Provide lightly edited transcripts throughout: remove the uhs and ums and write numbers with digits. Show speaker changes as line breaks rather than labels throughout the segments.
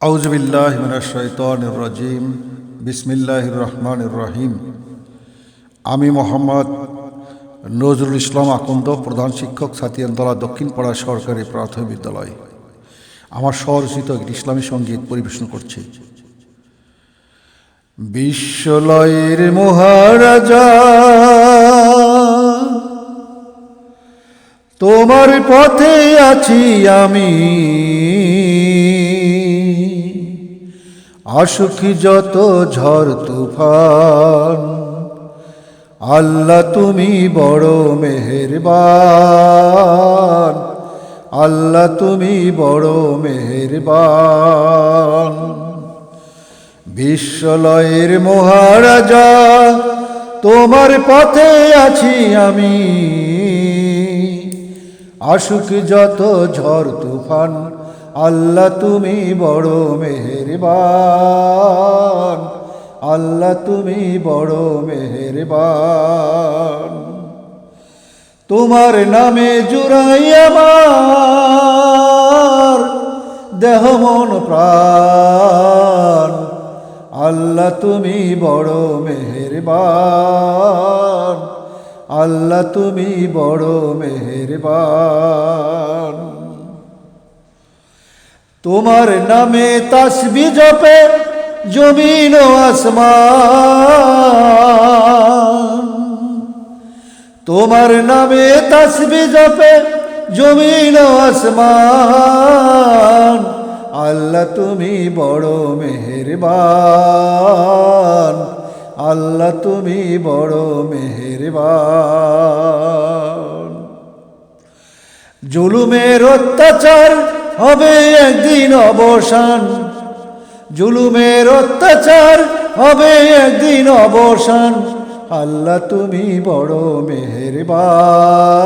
আউযু বিল্লাহি মিনাশ শাইতানির রাজিম। বিসমিল্লাহির রহমানির রহিম। আমি মোহাম্মদ নজরুল ইসলাম আকন্দ, প্রধান শিক্ষক, ছাতিয়ানতলা দক্ষিণপাড়া সরকারি প্রাথমিক বিদ্যালয়। আমার স্বরচিত একটি ইসলামী সঙ্গীত পরিবেশন করছি। বিশ্বলয়ের মহারাজা তোমার পথে আছি আমি, আসুক যত ঝড় তুফান, আল্লাহ তুমি বড় মেহেরবান, আল্লাহ তুমি বড় মেহেরবান। বিশ্বলয়ের মহারাজা তোমার পথে আছি আমি, আসুক যত ঝড় তুফান, আল্লাহ তুমি বড় মেহেরবান, আল্লাহ তুমি বড় মেহেরবান। তোমার নামে জুড়াই আমার দেহ মন প্রাণ, আল্লাহ তুমি বড় মেহেরবান, আল্লাহ তুমি বড় মেহেরবান। তোমার নামে তাসবিহ জপে জমিন ও আসমান, তোমার নামে তাসবিহ জপে জমিন ও আসমান, আল্লাহ তুমি বড় মেহেরবান, আল্লাহ তুমি বড় মেহেরবান। জুলুমের অত্যাচার হবে একদিন অবসান, জুলুমের অত্যাচার হবে একদিন অবসান, আল্লাহ তুমি বড় মেহেরবান,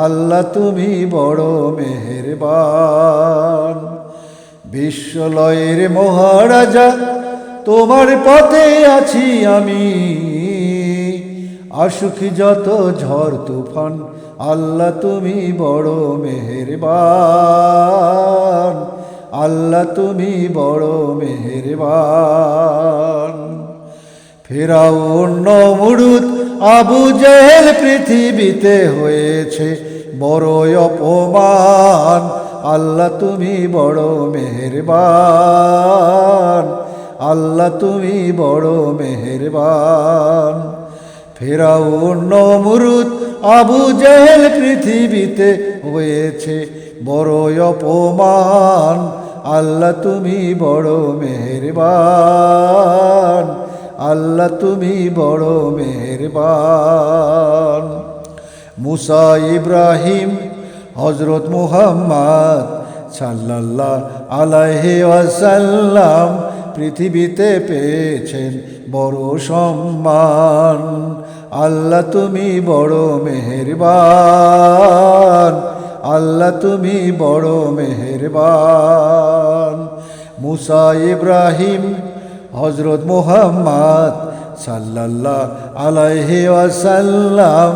আল্লাহ তুমি বড় মেহেরবান। বিশ্বলয়ের মহারাজা তোমার পথে আছি আমি, আসুক যত ঝড় তুফান, আল্লাহ তুমি বড় মেহেরবান, আল্লাহ তুমি বড় মেহেরবান। ফিরআউন নমরুদ আবু জেহেল পৃথিবীতে হয়েছে বড় অপমান, আল্লাহ তুমি বড় মেহেরবান, আল্লাহ তুমি বড় মেহেরবান। ফিরআউন নমরুদ আবু জেহেল পৃথিবীতে হয়েছে বড় অপমান, আল্লাহ তুমি বড় মেহেরবান, আল্লাহ তুমি বড় মেহেরবান। মুসা, ইব্রাহিম, হযরত মুহাম্মদ সাল্লাল্লাহু আলাইহি ওয়াসাল্লাম পৃথিবীতে পেয়েছেন বড় সম্মান, আল্লাহ তুমি বড় মেহেরবান, আল্লাহ তুমি বড় মেহেরবান। মুসা, ইব্রাহিম, হযরত মুহাম্মদ সাল্লাল্লাহু আলাইহি ওয়াসাল্লাম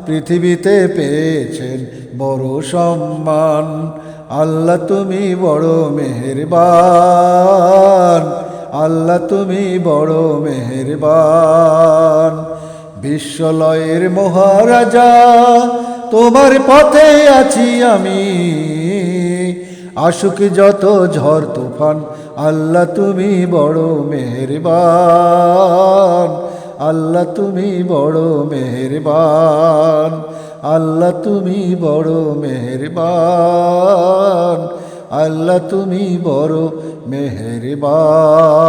পৃথিবীতে পেয়েছেন বড় সম্মান, আল্লাহ তুমি বড় মেহেরবান, আল্লাহ তুমি বড় মেহেরবান। বিশ্বলয়ের মহারাজা তোমার পথে আছি আমি, আসুক যত ঝড় তুফান, আল্লাহ তুমি বড় মেহেরবান, আল্লাহ তুমি বড় মেহেরবান, আল্লাহ তুমি বড় মেহেরবান, আল্লাহ তুমি বড় মেহেরবান।